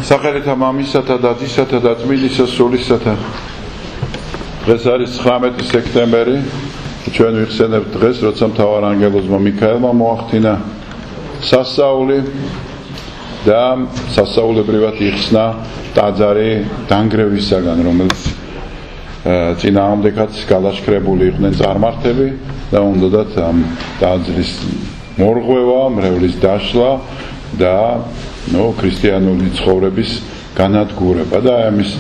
სახელითა მამისათა და დისათა და წმინდისა სულისათა. დღეს არის 19 სექტემბერი. ჩვენ ვიხსენებთ დღეს, როცა მთავარ ანგელოზმა მიქაელმა მოახდინა სასწაული და სასწაულებრივად იხსნა ტაძარი დანგრევისაგან, რომელიც წინააღმდეგაც გალაშქრებული იყვნენ წარმართები და უნდათ ამ ტაძრის მორღვევა, მრევლის დაშლა და ქრისტიანული ცხოვრების განადგურება და ამის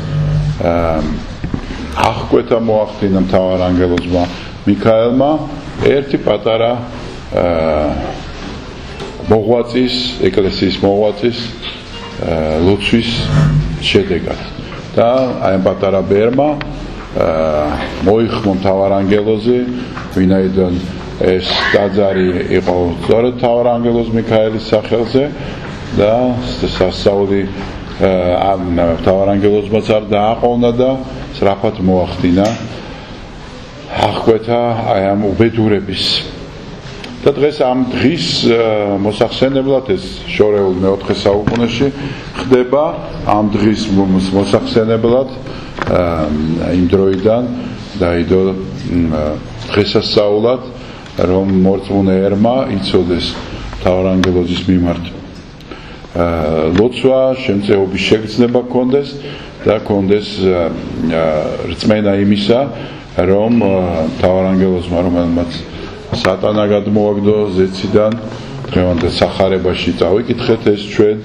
აღკვეთა მოახდინა მთავარ ანგელოზმა მიქაელმა ერთი პატარა მოღვაწის, ეკლესიის მოღვაწის ლოცვის შედეგად და აი ამ პატარა ბერმა მოიხმო მთავარ ანგელოზი, ვინაიდან ეს ტაძარი იყო სწორედ მთავარ ანგელოზ მიქაელის სახელზე და სასწაული მთავარ ანგელოზმაც არ დააყოვნა და სწრაფად მოახდინა აღკვეთა აი ამ უბედურების. და დღეს ამ დღის მოსახსენებლად ეს შორეულ მეოთხე საუკუნეში ხდება ამ დღის მოსახსენებლად იმ დროიდან დაიდო დღესასწაულად რომ მორწმუნე ერმა იცოდეს მთავარ ანგელოზის მიმართ ლოცვა, შემწეობის შეგრძნება ჰქონდეს და ჰქონდეს რწმენა იმისა, რომ მთავარ ანგელოზმა, რომელმაც სატანა გადმოაგდო ზეციდან, დღევანდელ სახარებაში წავიკითხეთ ეს ჩვენ,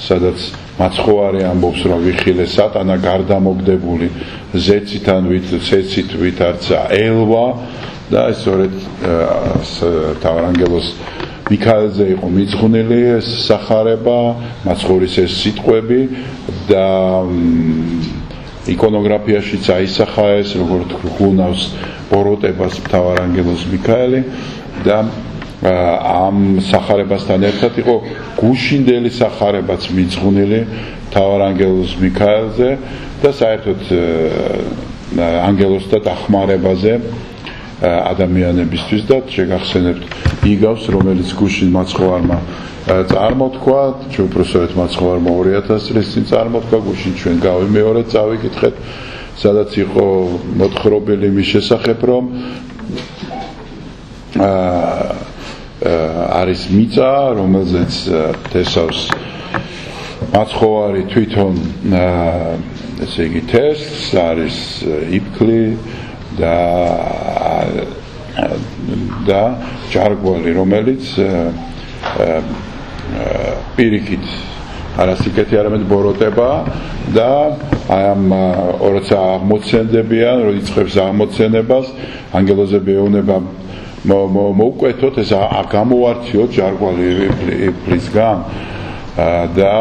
სადაც მაცხოვარი ამბობს, რომ ვიხილე სატანა გარდამოგდებული ზეციდან ცეცით ვითარცა ელვა და ეს სწორედ მთავარ ანგელოზ მიქაელზე იყო მიძღვნილი ეს სახარება, მაცხოვრის ეს სიტყვები და იკონოგრაფიაშიც აისახა ეს, როგორც გუნავს ბოროტებას მთავარ ანგელოზ მიქაელი და ამ სახარებასთან ერთად იყო გუშინდელი სახარებაც მიძღვნილი მთავარ ანგელოზ მიქაელზე და საერთოდ ანგელოზთა დახმარებაზე ადამიანებისთვის და შეგახსენებთ იგავს, რომელიც გუშინ მაცხოვარმა წარმოთქვა, ჩვენ უბრალოდ მაცხოვარმა 2000 წლის წინ წარმოთქვა, გუშინ ჩვენ გავიმეორეთ, წავიკითხეთ, სადაც იყო მოთხრობილი მის შესახებ, რომ არის მიწა, რომელზეც თესავს მაცხოვარი თვითონ ესე იგი თესს, არის იფქლი და ჯარგვალი, რომელიც პირიქით არასიკეთი არამედ ბოროტება და აი ამ როცა აღმოცენდებიან, რომ იწყებს აღმოცენებას, ანგელოზები ეუბნება მოუკვეთოთ ეს გამოვარჩიოთ ჯარგვალი იფლისგან და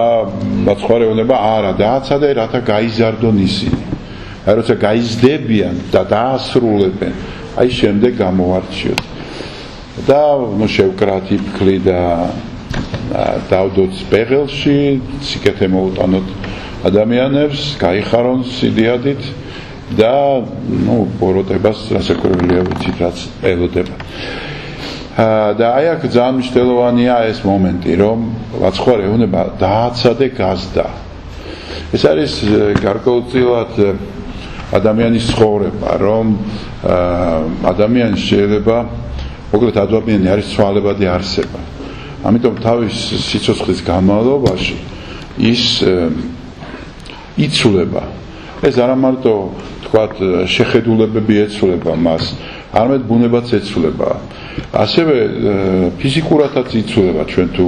მაცხოვარი ეუბნება არა, დააცადე რათა გაიზარდონ ისინი. აი როცა გაიზრდებიან და დაასრულებენ, აი შემდეგ გამოვარჩიოთ. და შევკრათ იფქლი და დავდოთ სპეღელში, სიკეთე მოუტანოთ ადამიანებს, გაიხარონ სიდიადით და ბოროტებას რასაკვირველია ვიცით, რაც ელოდება. და აი აქ ძალიან მნიშვნელოვანია ეს მომენტი, რომ მაცხოვარი ეუბნება დააცადე გაზდა. ეს არის გარკვეულწილად ადამიანის ცხოვრება, რომ ადამიანი შეიძლება მოკლედ ადამიანი არის ცვალებადი არსება. ამიტომ თავის სიცოცხლის განმავლობაში ის იცვლება. ეს არა მარტო თქვათ შეხედულებები ეცვლება მას, არამედ ბუნებაც ეცვლება. ასევე ფიზიკურადაც იცვლება, ჩვენ თუ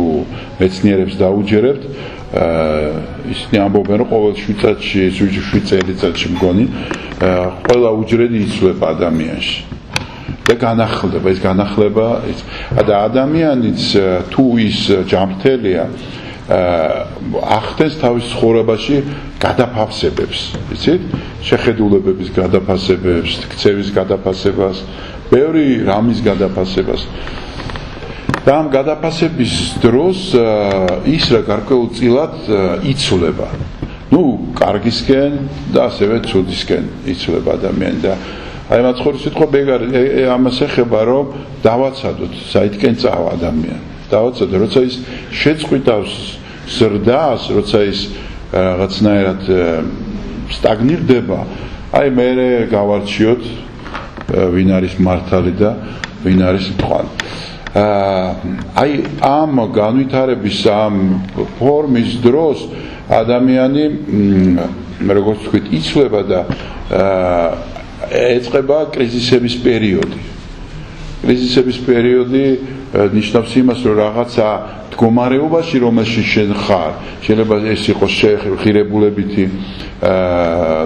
მეცნიერებს დაუჯერებთ, ისინი ამბობენ, რომ ყოველ 7 წელიწადში მგონი ყველა უჯრედი იცვლება ადამიანში. და განახლდება, ეს განახლება და ადამიანიც თუ ის ჯანმრთელია ახდენს თავის ცხოვრებაში გადაფასებებს, იცით? შეხედულებების გადაფასებებს, ქცევის გადაფასებას, ბევრი რამის გადაფასებას. და ამ გადაფასების დროს ის რა გარკვეულწილად იცვლება. კარგისკენ და ასევე ცუდისკენ იცვლება ადამიანი და აი მაცხოვრის სიტყვა ამას ეხება, რომ დავაცადოთ, საითკენ წავა ადამიანი. დავაცადოთ, როცა ის შეწყვიტავს ზრდას, როცა ის რაღაცნაირად სტაგნირდება, აი მე გავარჩიოთ ვინ არის მართალი და ვინ არის მტყარი. აი ამ განვითარების ამ ფორმის დროს ადამიანი როგორც ვთქვით იცვლება და ეწყება კრიზისების პერიოდი. კრიზისების პერიოდი ნიშნავს იმას, რომ რაღაცა მდგომარეობაში, რომელშიც შენ ხარ, შეიძლება ეს იყოს შეხირებულებითი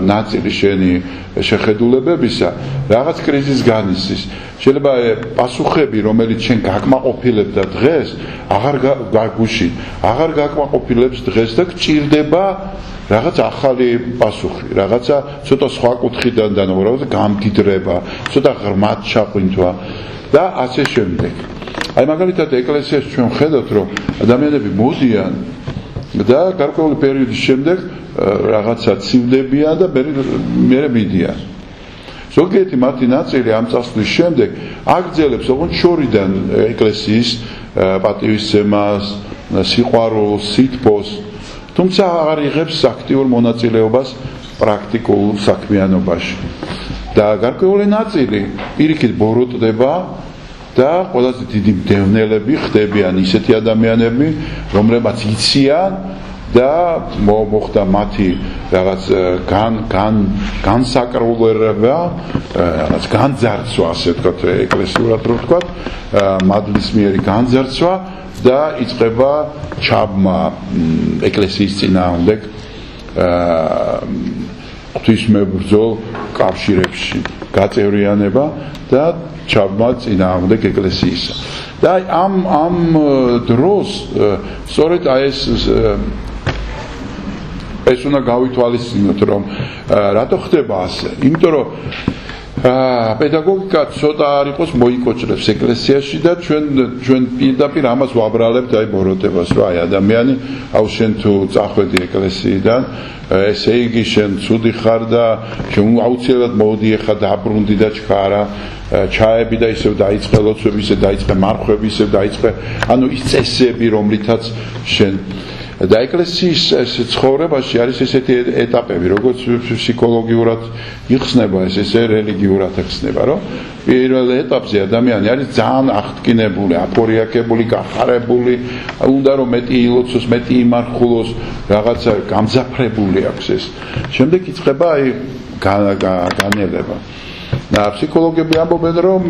ნაწილი შენი შეხედულებებისა, რაღაც კრიზისს განიცდის. შეიძლება პასუხები, რომელიც შენ გაკმაყოფილებდა დღეს, აღარ გაგუშინ, აღარ გაკმაყოფილებს დღეს და გჭირდება რაღაც ახალი პასუხი, რაღაცა ცოტა სხვა კუთხიდან და რაღაცა გამდიდრება, ცოტა ღრმად ჩაყვინთვა და ასე შემდეგ. აი მაგალითად ეკლესიაში ჩვენ ხედავთ, რომ ადამიანები მოდიან და გარკვეული პერიოდის შემდეგ რაღაცა ცივდებიან და მერე მიდიან. ზოგიერთი მათი ნაწილი ამ წასვლის შემდეგ აგრძელებს ოღონდ შორიდან ეკლესიის პატივისცემას, სიყვარულს, სითბოს, თუმცა აღარ იღებს აქტიურ მონაწილეობას პრაქტიკულ საქმიანობაში. და გარკვეული ნაწილი პირიქით ბოროტდება და ყველაზე დიდი მდევნელები ხდებიან ისეთი ადამიანები, რომლებმაც იციან და მოხდა მათი რაღაც განსაკრულება, რაღაც განძარცვა, ასე ვთქვათ, ეკლესიურად რო ვთქვათ, მადლისმიერი განძარცვა და იწყება ჩაბმა ეკლესიის წინააღმდეგ ღვთისმებრძოლ კავშირებში გაწევრიანება და ჩაბმა წინააღმდეგ ეკლესიისა. და ამ დროს სწორედ აი ეს უნდა გავითვალისწინოთ, რომ რატო ხდება ასე? იმიტომ რომ პედაგოგიკა ცოტა არ იყოს მოიკოჭრებს ეკლესიაში და ჩვენ პირდაპირ ამას ვაბრალებთ აი ბოროტებას, რომ აი ადამიანი, აუ შენ თუ წახვედი ეკლესიიდან, ესე იგი შენ ცუდი ხარ და შენ აუცილებლად მოდი ახლა დაბრუნდი და ჩქარა ჩაები და ისევ დაიწყე ლოცვები, ისევ დაიწყე მარხვები, ისევ დაიწყე ანუ ის წესები, რომლითაც შენ და ეკლესიის ცხოვრებაში არის ესეთი ეტაპები, როგორც ფსიქოლოგიურად იხსნება, ესე რელიგიურად იხსნება, რომ პირველ ეტაპზე ადამიანი არის ძალიან აღტკინებული, აფორიაკებული, გახარებული, უნდა რომ მეტი ილოცოს, მეტი იმარხულოს, რაღაცა გამძაფრებული აქვს ეს. შემდეგ იწყება აი განელება. და ფსიქოლოგები ამბობენ, რომ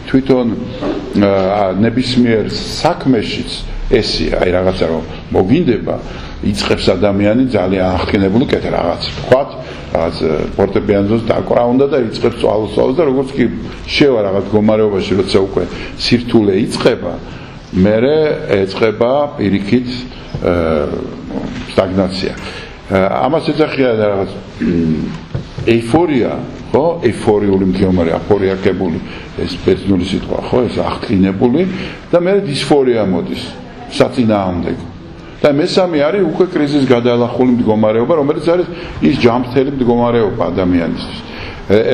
თვითონ ნებისმიერ საქმეშიც ესია, აი რაღაცა რომ მოგინდება, იწყებს ადამიანი ძალიან აღკინებული კეთე რაღაც. ვთქვათ, რაღაც ფორტეპიანოზე დაკვრა უნდა და იწყებს სწავლას და როგორც კი შევა რაღაც მდგომარეობაში, როცა უკვე სირთულე იწყება, მერე ეწყება პირიქით სტაგნაცია. ამას ეძახიან რაღაც ეიფორია, ხო? ეიფორიული მდგომარეობა, აფორიაკებული, ეს ბერძნული სიტყვა, ხო? ეს აღკინებული და მერე დისფორია მოდის. საწინააღმდეგო. და მესამე არის უკვე კრიზისის გადალახული მდგომარეობა, რომელიც არის ის ჯანმრთელი მდგომარეობა ადამიანისთვის.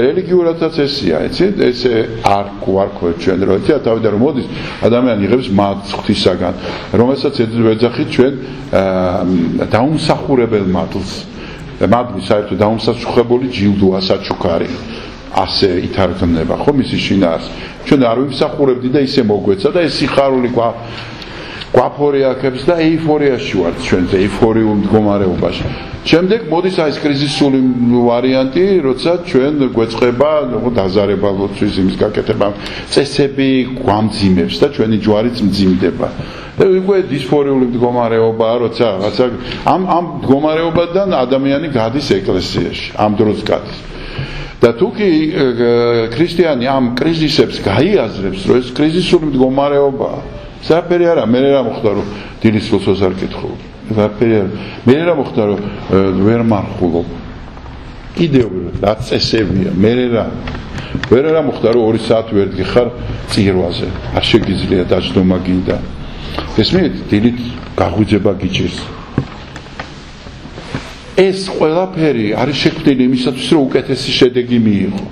რელიგიურადაც ესია, იცით? ესე არ გვარქვეთ ჩვენ, რომ თავიდან რომ მოდის, ადამიანი იღებს მადლს ღვთისაგან, რომელსაც ეძახით ჩვენ დაუმსახურებელ მადლს. მადლი საერთოდ დაუმსახურებელი ჯილდოა საჩუქარი. ასე ითარგმნება, ხო, მისი შინაარს. ჩვენ არ ვიმსახურებდი და ისე მოგვეცა და ეს სიხარული გვაფორიაკებს და ეიფორიაში ვართ ჩვენ ეიფორიულ მდგომარეობაში. შემდეგ მოდის აი ეს კრიზისული ვარიანტი, როცა ჩვენ გვეწყება დაზარება ლოცვის იმის გაკეთება, წესები გვამძიმებს და ჩვენი ჯვარიც მძიმდება. და უკვე დისფორიული მდგომარეობა, როცა რაღაცა ამ მდგომარეობიდან ადამიანი გადის ეკლესიაში, ამ დროს გადის. და თუ კი ქრისტიანი ამ კრიზისებს გაიაზრებს, რომ ეს კრიზისული მდგომარეობაა, საფერი არა, მე რა მოხდა რომ დილის ლოცვას არ კითხულობ. საფერი არა. მე რა მოხდა რომ ვერ მარხულობ. კიდევ რა წესებია, მე რა მოხდა რომ 2 საათი ვერ გიხარ წირვაზე. არ შეგიძლია დაждომა გინდა. ესმით, დილით გაღვიძება გიჭირს. ეს ყველაფერი არის შექმნილი იმისათვის, რომ უკეთესი შედეგი მიიღო.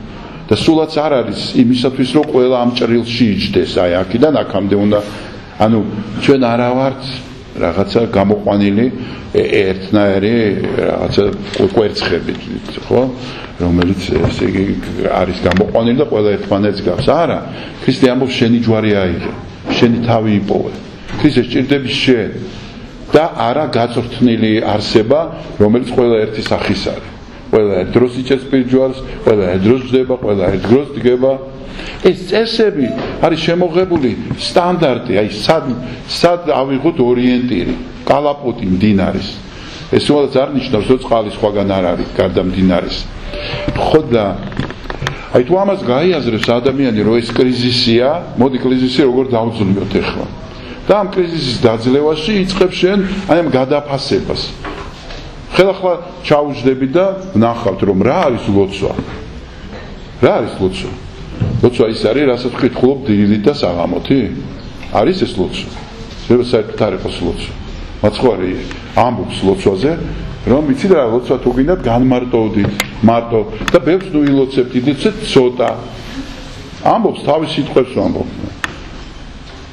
და სულაც არ არის იმისათვის, რომ ყველა ამ ჭრილში იჯდეს, აი აქედან აქამდე უნდა ანუ ჩვენ არა ვართ რაღაცა გამოყვანილი ერთნაირი რაღაცა კვერცხებით, ხო? რომელიც ესე იგი არის გამოყვანილი და ყველა ერთმანეთს გავს. არა, ქრისტე ამბობს შენი ჯვარი აიღე, შენი თავი იპოვე. ქრისტე სჭირდები შენ და არა გაწვრთნილი არსება, რომელიც ყველა ერთი სახის არის. ყველა ერთ დროს იჭერს პირჯვარს, ყველა ერთ დროს ჯდება, ყველა ერთ დროს დგება. ეს წესები არის შემოღებული სტანდარტი, აი სად ავიღოთ ორიენტირი, კალაპოტი მდინარის. ეს უბრალოდ არ ნიშნავს, რომ წყალი სხვაგან არ არის, გარდა მდინარის. ხო და აი თუ ამას გაიაზრებს ადამიანი, რომ ეს კრიზისია, მოდი კრიზისი როგორ დავძლიოთ ახლა. და ამ კრიზისის დაძლევაში იწყებს შენ აი ამ გადაფასებას. ხელახლა ჩაუჯდები და ვნახავთ, რომ რა არის ლოცვა. რა არის ლოცვა? ლოცვა ის არის, რასაც ვკითხულობ დილით და საღამოთი? არის ეს ლოცვა? შეიძლება საერთოდ არ იყოს ლოცვა. მაცხვარი ამბობს ლოცვაზე, რომ იცით რა ლოცვა თუ გინდათ განმარტოვდით, მარტო და ბევრს ნუ ილოცებთ, იდიცეთ ცოტა. ამბობს თავის სიტყვებს ამბობს.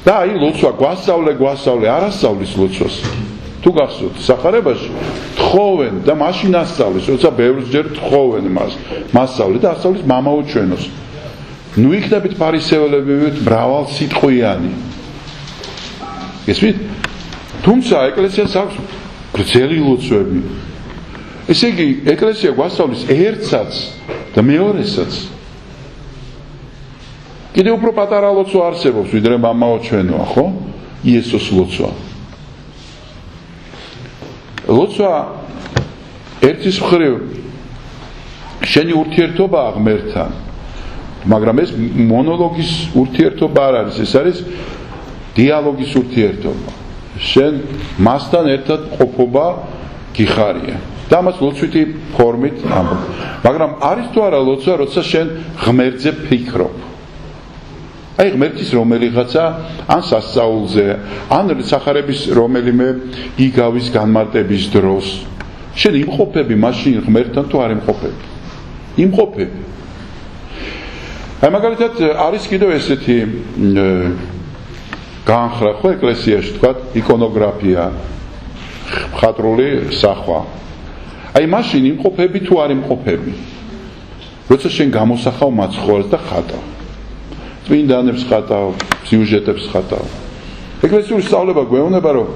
და აი ლოცვა გვასწავლე, არ ასწავლის ლოცვას. თუ გახსოვთ სახარებაში თხოვენ და მაშინ ასწავლის, როცა ბევრს ჯერ თხოვენ მასწავლე და ასწავლის მამაო ჩვენოს. ნუ იქნებით ფარისეველები მრავალ სიტყვიანი. გესმით? თუმცა ეკლესიას აქვს გრძელი ლოცვები. ესე იგი, ეკლესია გვასწავლის ერთსაც და მეორესაც. კიდევ უფრო პატარა ლოცვა არსებობს, ვიდრე მამაო ჩვენოა, ხო? იესოს ლოცვა. ლოცვა ერთის მხრივ შენი ურთიერთობაა ღმერთთან, მაგრამ ეს მონოლოგის ურთიერთობა არ არის, ეს არის დიალოგის ურთიერთობა. შენ მასთან ერთად ყოფობა გიხარია და ამას ლოცვითი ფორმით ამბობ. მაგრამ არის თუ არა ლოცვა, როცა შენ ღმერთზე ფიქრობ. აი ღმერთის რომელიღაცა ან სასწაულზე, ან სახარების რომელიმე იგავის განმარტების დროს შენ იმყოფები მაშინ ღმერთთან თუ არ იმყოფები? იმყოფები. აი მაგალითად არის კიდევ ესეთი განხრა ხო ეკლესიაში თქვათ იკონოგრაფია, მხატვრული სახვა. აი მაშინ იმყოფები თუ არ იმყოფები? როცა შენ გამოსახავ მაცხოვარს და ხატავ. წმინდანებს ხატავ, სიუჟეტებს ხატავ. ეკლესიური სწავლება გვეუბნება, რომ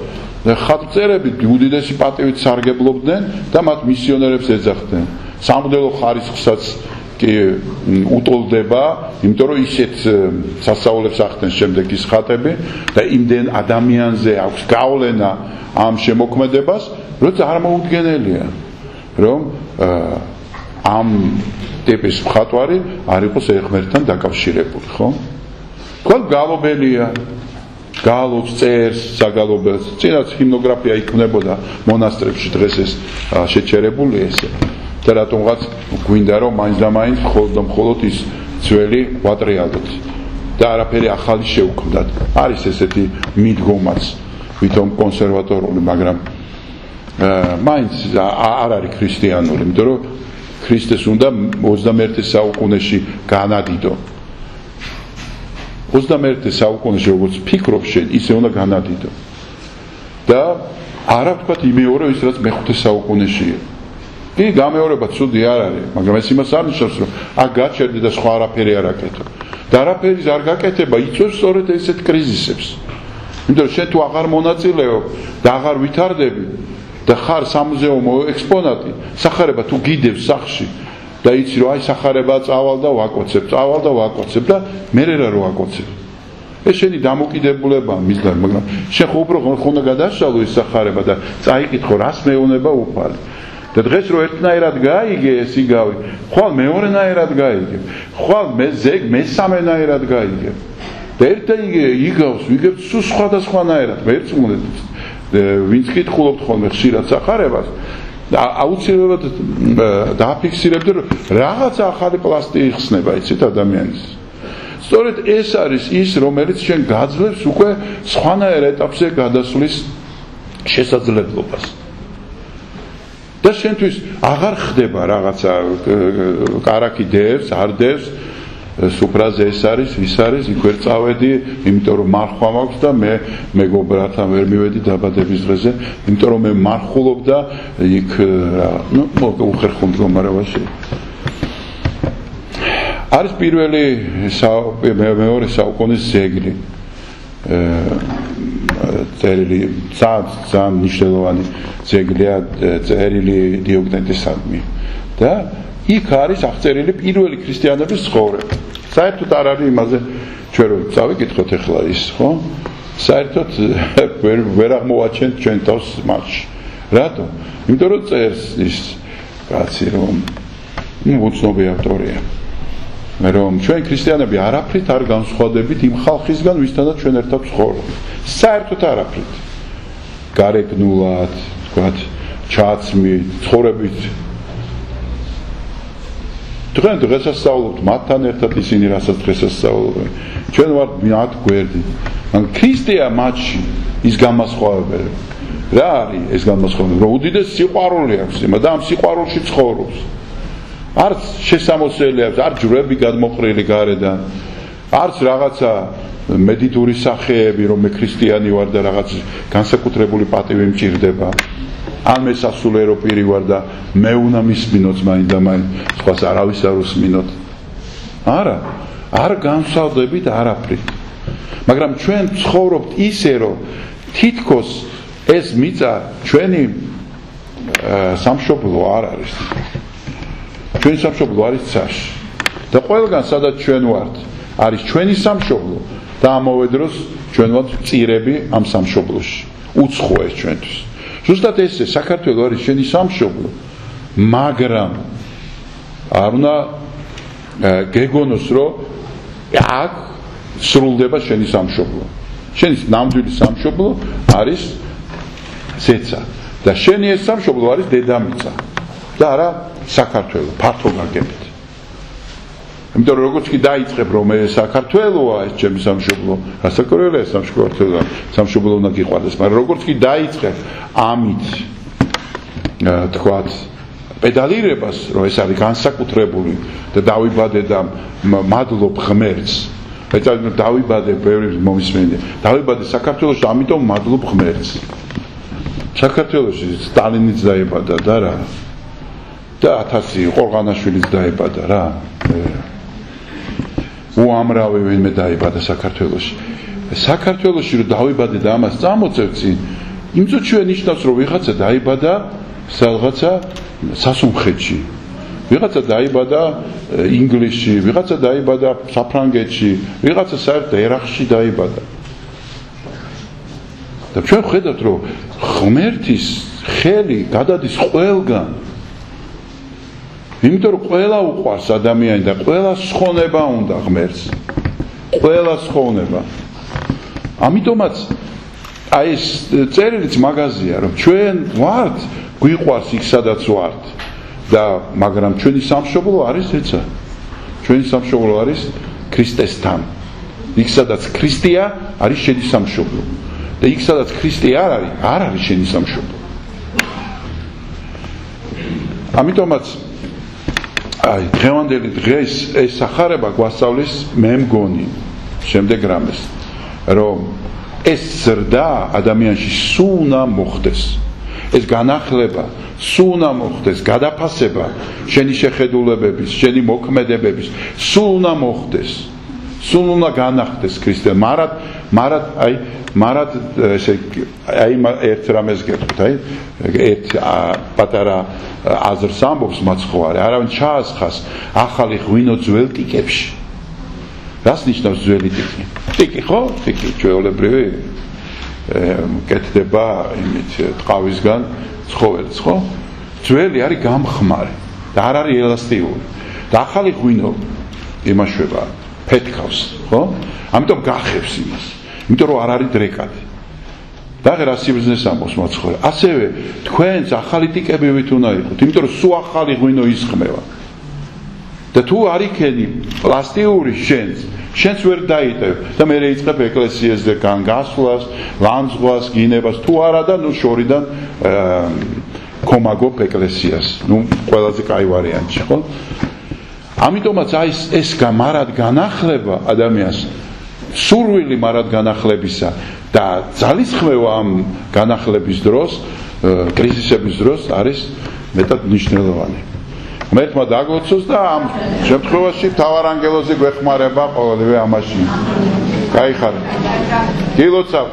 ხატმწერები უდიდესი პატივით სარგებლობდნენ და მათ მისიონერებს ეძახდნენ. სამღვდელო ხარისხსაც კი უტოლდება, იმიტომ რომ ისეთ სასწაულებს ახდენ შემდეგ ის ხატები და იმდენ ადამიანზე აქვს გავლენა ამ შემოქმედებას, როცა არ მოუდგენელია, რომ ამ ტიპის მხატვარი არ იყოს ღმერთთან დაკავშირებული, ხო? თქვენ გალობელია, გალობს, წერს, საგალობელს. წინაც ჰიმნოგრაფია იქნებოდა მონასტრებში, დღეს ეს შეჩერებული ესე. და რატომღაც გვინდა რომ მაინც და მაინც მხოლოდ ის ძველი ვატრიალოთ და არაფერი ახალი შევქმნათ. არის ესეთი მიდგომაც, ვითომ კონსერვატორული, მაგრამ მაინც არ არის ქრისტიანული, იმიტომ რომ ქრისტეს უნდა 21 საუკუნეში განადიდო. 21 საუკუნეში როგორც ფიქრობ შენ, ისე უნდა განადიდო. და არა ვთქვათ იმეორო ის რაც მე-5 საუკუნეშია. კი, გამეორება ცუდი არ არის, მაგრამ ეს იმას არ ნიშნავს, რომ აქ გაჩერდი და სხვა არაფერი არ აკეთო. და არაფერი არ გაკეთება იწვევს სწორედ ესეთ კრიზისებს. იმიტომ რომ შენ თუ აღარ მონაწილეობ და აღარ ვითარდები და ხარ სამუზეუმო ექსპონატი, სახარება თუ გიდევს სახში და იცი რომ აი სახარება წავალ და ვაკოცებ და მე რა რო ვაკოცებ. ეს შენი დამოკიდებულებაა მისგან, მაგრამ შენ ხო უფრო ხონდა გადაშალო ის სახარება და წაიკითხო რას მეუნება უფალი. და დღეს რო ერთნაირად გაიგე ეს იგავი, ხვალ მეორენაირად გაიგე, ხვალ მესამენაირად გაიგე. და ერთ იგავს ვიგებ სულ სხვადასხვანაირად, ვერც უნდა ვინც კითხულობთ ხოლმე ხშირად სახარებას, აუცილებლად დააფიქსირებდი რომ რაღაცა ახალი პლასტი იხსნება, იცით ადამიანის. სწორედ ეს არის ის, რომელიც შენ გაძლევს უკვე სხვანაირ ეტაპზე გადასვლის შესაძლებლობას. და შენთვის აღარ ხდება რაღაცა კარაკი დევს, არ დევს, სუფრაზე ეს არის, ის არის, იქ ვერ წავედი, იმიტომ რომ მარხვა მაქვს და მე მეგობრებთან ვერ მივედი დაბადების დღეზე, იმიტომ რომ მე მარხულობ და იქ უხერხო მდგომარეობაში. არის პირველი მეორე საუკუნის ძეგლი. წერილი ძალიან მნიშვნელოვანი ძეგლია წერილი დიოგნეტისადმი და იქ არის აღწერილი პირველი ქრისტიანების ცხოვრება. საერთოდ არ არის იმაზე ჩვენ რომ წავიკითხოთ ახლა ის, ხო? საერთოდ ვერ აღმოვაჩენთ ჩვენ თავს მასში. რატო? იმიტომ რომ წერს ის კაცი რომ უცნობი ავტორია. რომ ჩვენ ქრისტიანები არაფრით არ განსხვავდებით იმ ხალხისგან, ვისთანაც ჩვენ ერთად ვცხოვრობთ. საერთოდ არაფრით. გარეგნულად, თქვათ, ჩაცმით, ცხოვრებით. თქვენ დღესასწაულობთ მათთან ერთად ისინი რასაც დღესასწაულობენ. ჩვენ ვართ მათ გვერდით. მაგრამ ქრისტეა მათში ის გამასხვავებელი. რა არის ეს გამასხვავებელი? რომ უდიდეს სიყვარული აქვს იმ და ამ სიყვარულში ცხოვრობს. არც შესამოსელი აქვს, არ ჯვრები გადმოყრილი გარედან, არც რაღაცა მედიტური სახეები, რომ მე ქრისტიანი ვარ და რაღაც განსაკუთრებული პატივი მჭირდება. ან მე სასულიერო პირი ვარ და მე უნდა მისმინოთ მაინც და მაინც სხვას არავის არ უსმინოთ. არა, არ განსხვავდებით არაფრით. მაგრამ ჩვენ ცხოვრობთ ისე, რომ თითქოს ეს მიწა ჩვენი სამშობლო არ არის. ჩვენი სამშობლო არის ცაში. და ყველგან სადაც ჩვენ ვართ, არის ჩვენი სამშობლო და ამავე დროს ჩვენ ვართ წირები ამ სამშობლოში. უცხო ეს ჩვენთვის. ზუსტად ესე საქართველო არის ჩვენი სამშობლო, მაგრამ არ უნდა გეგონოს, რომ აქ სრულდება შენი სამშობლო. შენი ნამდვილი სამშობლო არის ზეცა და შენი ეს სამშობლო არის დედამიწა და არა საქართველო, ფართო გაგებით. იმიტომ რომ როგორც კი დაიწყებ რომ ეს საქართველოა, ეს ჩემი სამშობლო, რასაკვირველია სამშობლო უნდა გიყვარდეს, მაგრამ როგორც კი დაიწყებ ამით თქვათ პედალირებას, რომ ეს არის განსაკუთრებული და დავიბადე და მადლობ ღმერთს. ეცა დავიბადე ბევრი მომისმენია. დავიბადე საქართველოში, ამიტომ მადლობ ღმერთს. საქართველოში სტალინიც დაიბადა და რა. და 1000 ყორღანაშვილიც დაიბადა რა. უამრავი ვინმე დაიბადა საქართველოში. საქართველოში რომ დავიბადე და ამას წამოწევ წინ, იმ წუთშივე ნიშნავს რომ ვიღაცა დაიბადა რაღაცა სასუნხეთში. ვიღაცა დაიბადა ინგლისში, ვიღაცა დაიბადა საფრანგეთში, ვიღაცა საერთოდ ერაყში დაიბადა. და ჩვენ ხედავთ რომ ღმერთის ხელი გადადის ყველგან. იმიტომ რომ ყველა უყვარს ადამიანი და ყველა სხონება უნდა ღმერთს. ყველა სხონება. ამიტომაც აი ეს წერილიც მაგაზია, რომ ჩვენ ვართ, გვიყვარს იქ სადაც ვართ. და მაგრამ ჩვენი სამშობლო არის ეცა. ჩვენი სამშობლო არის ქრისტესთან. იქ სადაც ქრისტეა არის შენი სამშობლო. და იქ სადაც ქრისტე არ არის შენი სამშობლო. ამიტომაც აი დღევანდელი დღეს ეს სახარება გვასწავლის მე მგონი შემდეგ რამეს რომ ეს ზრდა ადამიანში სულ უნდა მოხდეს. ეს განახლება სულ უნდა მოხდეს, გადაფასება შენი შეხედულებების, შენი მოქმედებების სულ უნდა მოხდეს. სულ უნდა განახდეს ქრისტე. მარად ესე აი ერთ რამეს გეტყვით, აი ერთ პატარა აზრს ამბობს მაცხოვარი, არავინ ჩაასხას ახალი ღვინო ძველ ტიკებში. რას ნიშნავს ძველი ტიკი? ტიკი ხო? ტიკი ჩვეულებრივი კეთდება იმით ტყავისგან ცხოველს, ხო? ძველი არის გამხმარი და არ არის ელასტიური. და ახალი ღვინო იმაშვება, ფეთქავს, ხო? ამიტომ გახებს იმას. იმიტომ რომ არ არის დრეკადი. და რა სიბზნეს ამბობს მაცხოვარი. ასევე თქვენს ახალი ტიკებივით უნდა იყოთ, იმიტომ რომ სულ ახალი ღვინო ისხმევა. და თუ არ იქენი პლასტიური შენს ვერ დაიტევ და მე რეიწყებ ეკლესიაზე გასვლას, ლანძღვას, გინებას, თუ არა და ნუ შორიდან კომაგობ ეკლესიას. ნუ ყველაზე კაი ვარიანტი, ხო? ამიტომაც აი ეს მარად განახლება ადამიანს სურვილი მარად განახლებისა და ძალისხმევა ამ განახლების დროს კრიზისების დროს არის მეტად მნიშვნელოვანი. ღმერთმა დაგლოცოს და ამ შემთხვევაში მთავარანგელოზი გვეხმარება ყოველივე ამაში. გაიხარეთ. გილოცავ.